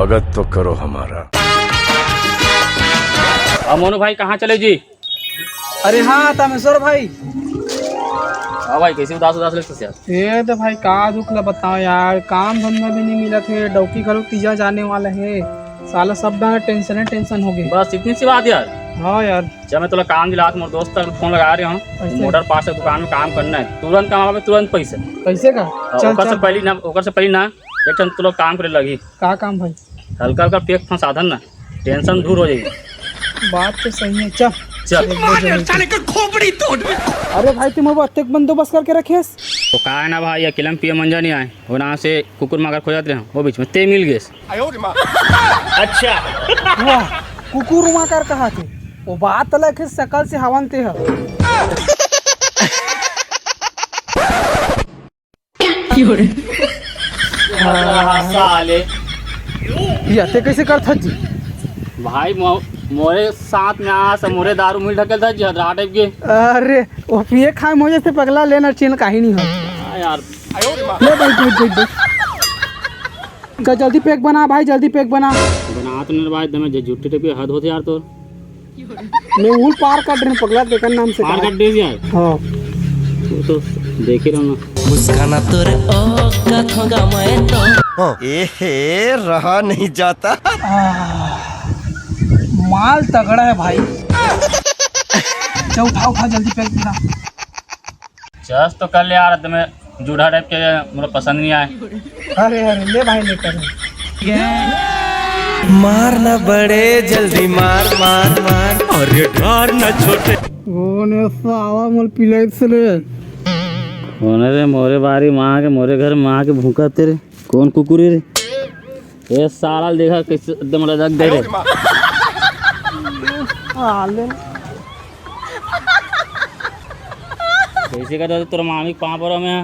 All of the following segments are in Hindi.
स्वागत तो करो हमारा। अब मोनू भाई कहाँ चले जी? अरे हाँ तामेश्वर भाई। हाँ भाई, कैसे उदास उदास लगते यार? ये तो भाई का दुख ला बताओ यार, काम धंधा भी नहीं मिला थे, डौकी करो तीजा जाने वाला है, साला सब टेंशन हो गए। बस इतनी सी बात यार। हाँ यार, जब मैं तुला काम दिला मोर दोस्त का फोन लगा रहे हूँ, मोटर पार्ट से दुकान में काम करना है, तुरंत कमावे तुरंत पैसे। कैसे का? चल ओकर से चल। पहले ना एक ठन तुला काम करे लगी। का काम भाई? हल्का हल्का पेट फंसाधन ना, टेंशन दूर हो जाएगी। बात तो सही है, चल चल। अरे भाई तुम अब अत्यक बंदोबस्त करके रखे। तो कहा है ना भाई, अकेला में पिए मंजा नहीं आए, वो ना से कुकुर मागर खो जाते हैं, वो बीच में ते मिल गए। अच्छा वाह, कुकुर उमा कर कहा थे, वो बात अलग है, शकल से हवन ते है। साले ये ते कैसे करता जी? भाई मोरे साथ में आ से मोरे दारू मिल ढकल था जहरा टाइप के। अरे वो पिए खाए मुझे से पगला लेना चीन कहीं नहीं हो। हाँ यार, ले बैठ। का जल्दी पैक बना भाई, जल्दी पैक बना। बना तो नहीं भाई, दमे झूठे टाइप के हद होते यार। तो मैं ऊल पार कर रहे पगला देखन नाम से पार कर दे यार। हाँ तो देख ही रहा ना मुस्काना तोरे ओ कथोगा मैं तो ए रहा नहीं जाता। माल तगड़ा है भाई। चल उठा जल्दी पैक बना। जस्ट तो कर ले यार, दमे जूढ़ा टाइप के मुझे पसंद नहीं आए। अरे ले भाई ले कर। मारना बड़े जल्दी मार मार मार और ये ढार न छोटे वो ने सावा मोल पिलाई से ले। होने रे मोरे बारी माँ के, मोरे घर माँ के भूखा तेरे कौन कुकुर रे? ये साला देखा कैसे एकदम रजक दे रे। ले कैसे कहता तोर मामी पाँव पर में है?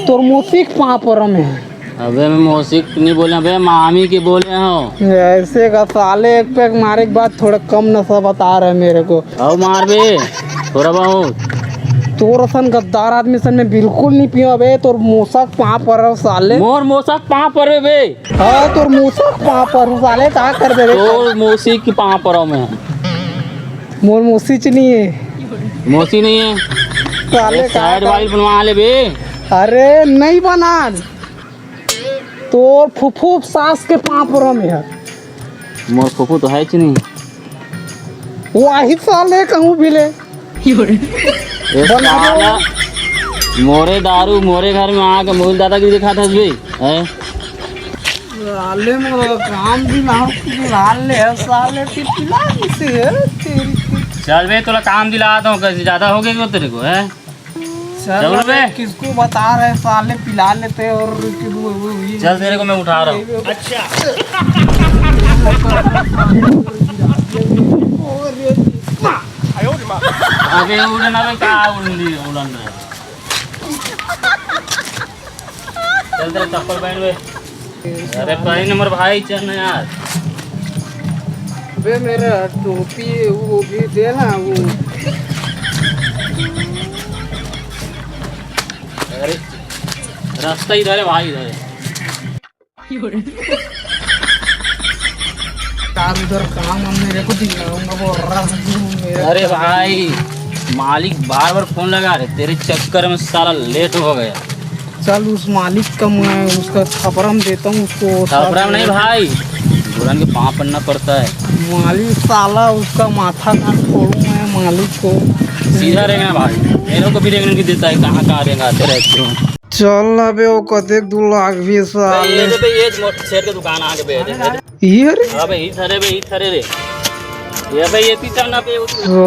तोर मोसिक पापर में है। अबे मैं मौसिक नहीं बोले, अबे मामी के बोले हो। ऐसे का साले एक पैक मारे के बाद थोड़ा कम नशा बता रहे मेरे को। आओ मार बे थोड़ा बहुत। तोर सन गद्दार आदमी सन में बिल्कुल नहीं पियो बे। तोर मोसक पाँव पर है साले। मोर मौसक पाँव पर बे। हाँ तोर मोसक पाँव पर है साले, का कर दे तोर मौसी की पाँव पर में है। मोर मोसी च नहीं है मौसी नहीं है साले, का साइड कर। वाइल बनवा ले बे। अरे नहीं बना, तोर फुफू सास के पाँव में है। मोर फूफू तो है नहीं। वही साले कहूँ भी ले। ये साला मोरे दारू मोरे घर में आके मोल दादागिरी दिखा था बे हैं? साले मोर काम भी ना ले साले की पिला से है तेरी। चल बे तोला काम दिला दूं, कैसे ज्यादा हो गया तेरे को है? चल बे। किसको बता रहे साले पिला लेते और चल तेरे को मैं उठा रहा हूँ। अच्छा अबे उड़न, अबे क्या उड़नी उड़न रहा है? चल तेरे चप्पल पहन बे। अरे पहन नंबर भाई, चल ना यार। बे मेरा टोपी वो भी दे ना वो। अरे रास्ता इधर है भाई, इधर है। उधर काम हम मेरे को दिलाऊंगा वो मेरा। अरे भाई मालिक बार बार फोन लगा रहे, तेरे चक्कर में सारा लेट हो गया। चल उस मालिक का मैं उसका खबरम देता हूँ उसको। खबरम नहीं भाई, दुल्हन के पाँव पड़ना पड़ता है। मालिक साला उसका माथा ना छोड़ू मैं मालिक को। सीधा रहेगा भाई, मेरे को भी देखने की देता है, कहाँ कहाँ रहेगा तेरे को। चल ना बे वो कतेक 2 लाख भी साले। ये शेर के दुकान आके बे दे। ये रे अबे ई थरे बे, ई थरे रे। ये भाई ये पीछे ना पे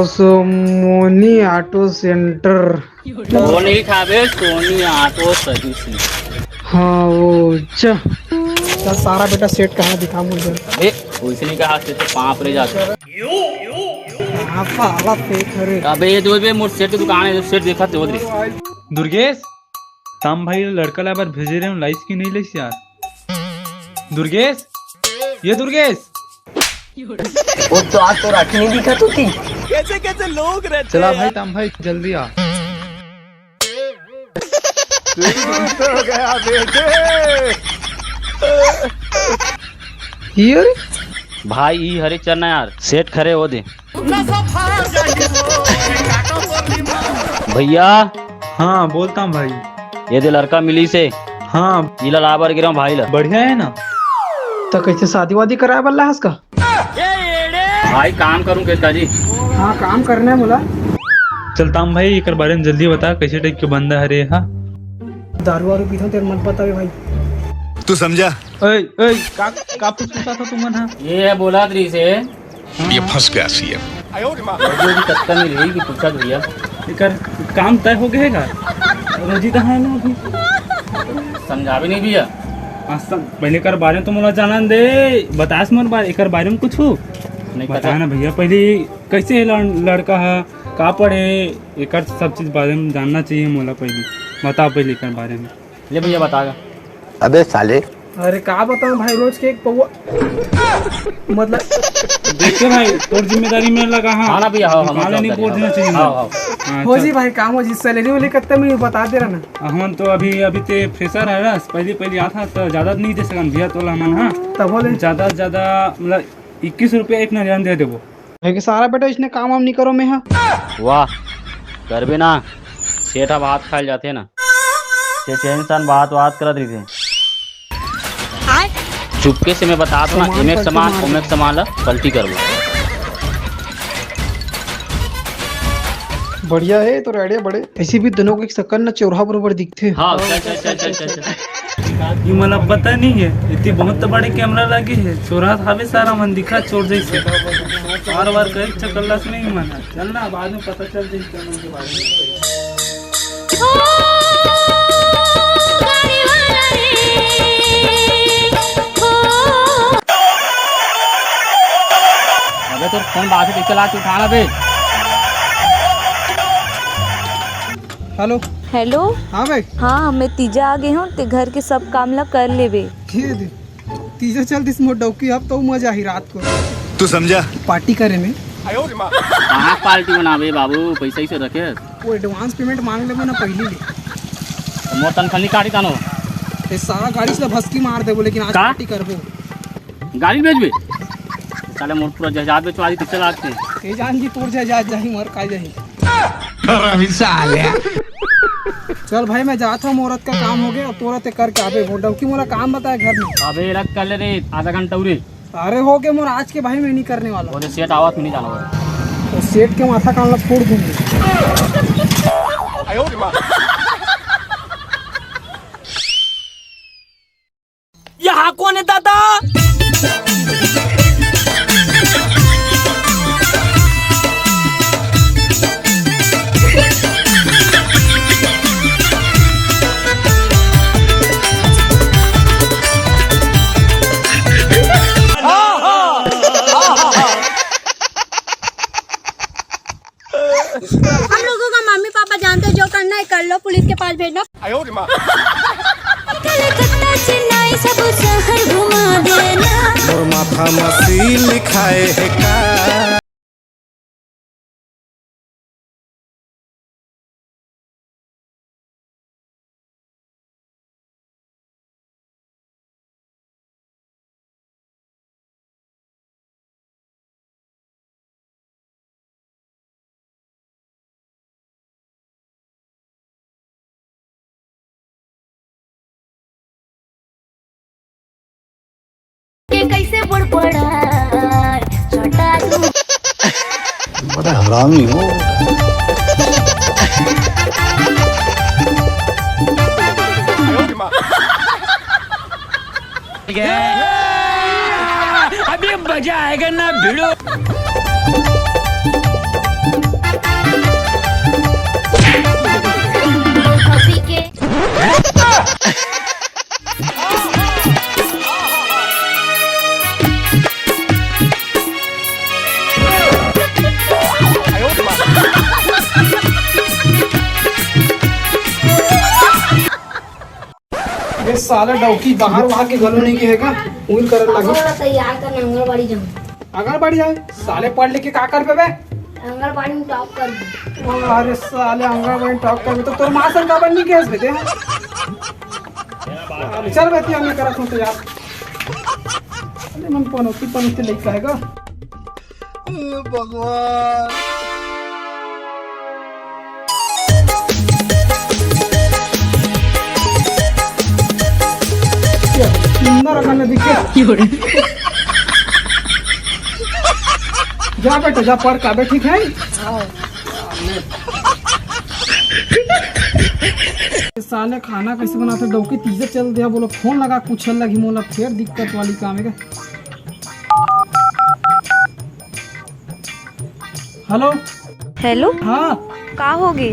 सोनी ऑटो सेंटर। वो नहीं खाबे, सोनी ऑटो सर्विसिंग। हाँ वो चल सारा बेटा सेट कहाँ दिखा मुझे। ए वैसे नहीं कहा से तो पाँव रे जाते। हाँ साला फेक है रे। अबे ये जो बे मोर सेट की दुकान है, सेट देखा तो रे। दुर्गेश तम भाई लड़का ला बार भेजे रहे लाइस क्यों नहीं लाइस यार? दुर्गेश, ये दुर्गेश वो तो आज तो राखी नहीं दिखा तू थी। चला भाई तम भाई जल्दी आ। हो गया बेटे। ही अरे भाई ई हरे चलना यार, सेठ खड़े हो दे। भैया हाँ बोलता हूँ भाई। ये दे लड़का मिली से, हाँ इला लाबर गिरा भाई ला। बढ़िया है ना। तो कैसे शादी वादी कराए वाला है इसका? भाई काम करूँ कैसा जी? हाँ काम करना है बोला। चलता हूँ भाई, एक बारे में जल्दी बता कैसे टाइप के बंदा हरे। हाँ दारू वारू पीता हूँ तेरे मत बतावे भाई। तू समझा? ओए ओए का पूछता था तुम? हाँ ये है बोला त्री से ये फंस गया सी है। कत्ता में रही कि पूछा भैया कर काम तय हो गएगा। रोजी कहाँ है ना अभी? समझा भी नहीं भैया। पहले कर बारे में तो मुझे जाना दे, बतास मोर बारे एक बारे में कुछ हो नहीं बता पता ना भैया। पहले कैसे है लड़का है, का पढ़े, एक सब चीज बारे में जानना चाहिए मोला। पहले बताओ पहले कर बारे में। ले भैया बतागा। अबे साले अरे का बताऊँ भाई, रोज के एक पौवा मतलब देखते भाई तोर जिम्मेदारी में लगा। हाँ हाँ ना भैया, हाँ, हाँ, काले नहीं बोल देना चाहिए। हाँ, हाँ। हाँ, हो चल। जी भाई काम हो जी। सैलरी वाली कितने में बता दे रहा ना। हम तो अभी ते फ्रेशर है ना, पहले आता तो ज्यादा नहीं दे सकन भैया तोला मन। हाँ तब बोले ज्यादा से ज्यादा मतलब 21 रुपया एक नजर दे देवो। भाई कि सारा बेटा इसने काम वाम नहीं करो मैं। हाँ वाह कर भी ना, सेठा भात खाए जाते ना, इंसान बात करत रही थे। चुपके से मैं बता दूँ ना, इमेक सामान ला पलटी कर लो। बढ़िया है तो रेडिया बड़े। ऐसे भी दोनों को एक सकन न चौराहा बरोबर दिखते हैं। हाँ चल। ये मतलब पता नहीं है, इतने बहुत बड़े कैमरा लगे है। चोरा हमें सारा मन दिखा चोर जैसे। बार कहीं चकल्ला से नहीं माना। चलना बाद में पता चल जाए के बारे में। अबे तो फोन बाहर से चला के उठाना बे। Hello hello. हाँ भाई हाँ मैं तीजा आ गई हूँ ते घर के सब काम ला कर लेबे। ये दे तीजा चल दिस मोर डौकी। अब तो मजा ही रात को तू समझा? पार्टी करे में। कहाँ पार्टी बनावे बाबू, पैसा ही से रखे। वो एडवांस पेमेंट मांग ले ना पहले ले। मोर तनखनी काटी तानो ये सारा गाड़ी से भस्की मार दे लेकिन आज का? पार्टी करबो। गाड़ी बेचबे साले मोर पूरा जहाज बेचवा दी तो चला के। ए जान जी तोर जा जाही मर का जाही। चल भाई मैं जाता हूँ, औरत का काम हो गया। अब तोरा ते करके आबे। वो डौकी मोला काम बताए घर में। अबे रख कर ले रे, आधा घंटा उरे। अरे हो गए मोर आज के भाई मैं नहीं करने वाला। वो सेठ आवत में नहीं जाना होगा। तो सेठ के माथा कान ला फोड़ दूंगी। यहाँ कौन है दादा? हम लोगों का मम्मी पापा जानते हैं, जो करना है कर लो, पुलिस के पास भेजना। कलकत्ता चेन्नई सब शहर घुमा देना। और माथा मसी लिखाए है का। के कैसे बढ़ पड़ा छोटा तू। बड़ा हरामी हो। अभी मजा आएगा ना भिड़ो। हंसी के ये साला डौकी बाहर वहाँ के गलो नहीं कहेगा। उल कर लगे तैयार करना, आंगनबाड़ी जाऊँ। आंगनबाड़ी जाए। साले पढ़ लिख के का कर पे बे? आंगनबाड़ी में टॉप कर दूँ। अरे साले आंगनबाड़ी टॉप कर तो तोर माँ से का बननी केस भेजे हैं। चल बेटी हमें करत हूँ तो यार। मन पनौती लेके आएगा। अंदर रखने दिखे जा बेटा जा पढ़ का ठीक है। साले खाना कैसे बनाते डौकी तीजे चल दिया बोलो फोन लगा पूछल लगी मोला फिर दिक्कत वाली काम है। हेलो हेलो हाँ का होगे?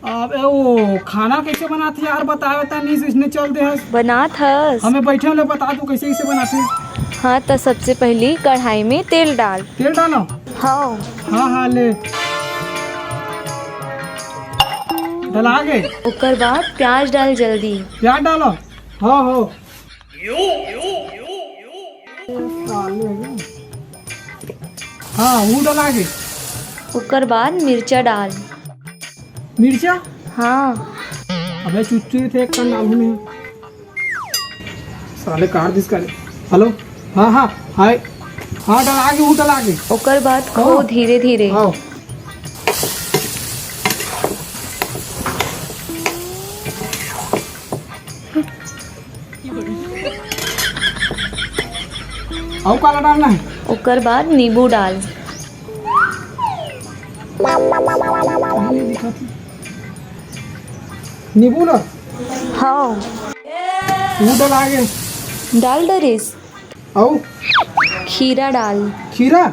अब वो खाना कैसे बनाते यार बताया था नहीं इसने चल दे बनात हस। हमें बैठे ले बता दो कैसे कैसे बनाते। हाँ तो सबसे पहले कढ़ाई में तेल डाल। तेल डालो हाँ हाँ हाँ ले डला गए। ओकर बाद प्याज डाल जल्दी। प्याज डालो हाँ हो हाँ वो डला गए। ओकर बाद मिर्चा डाल। मिर्चा हाँ अबे चुच्चू थे एक कन डालू में साले काट दिस करे। हेलो हाँ हाँ हाय हाँ डला गए वो डला गए। ओकर बाद खो धीरे धीरे। आओ आओ काला डालना है। ओकर बाद नींबू डाल। नींबू ना हाँ वो डला गए। डाल डरिस। आओ खीरा डाल। खीरा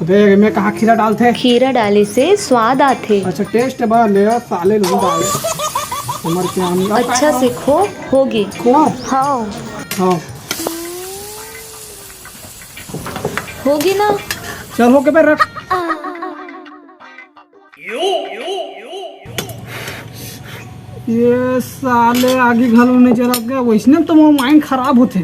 अबे मैं कहाँ खीरा डालते। खीरा डाले से स्वाद आते। अच्छा टेस्ट बा ले साले लोग डाल हमारे क्या नहीं। अच्छा से खो होगी। खोआ हाँ हाँ होगी ना। चल हो के पे रख। ये साले आगे घालो नहीं चला गया वैसने तो वो माइंड खराब होते।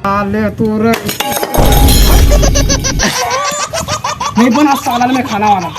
साले तू रे नहीं बना सालन में खाना वाला।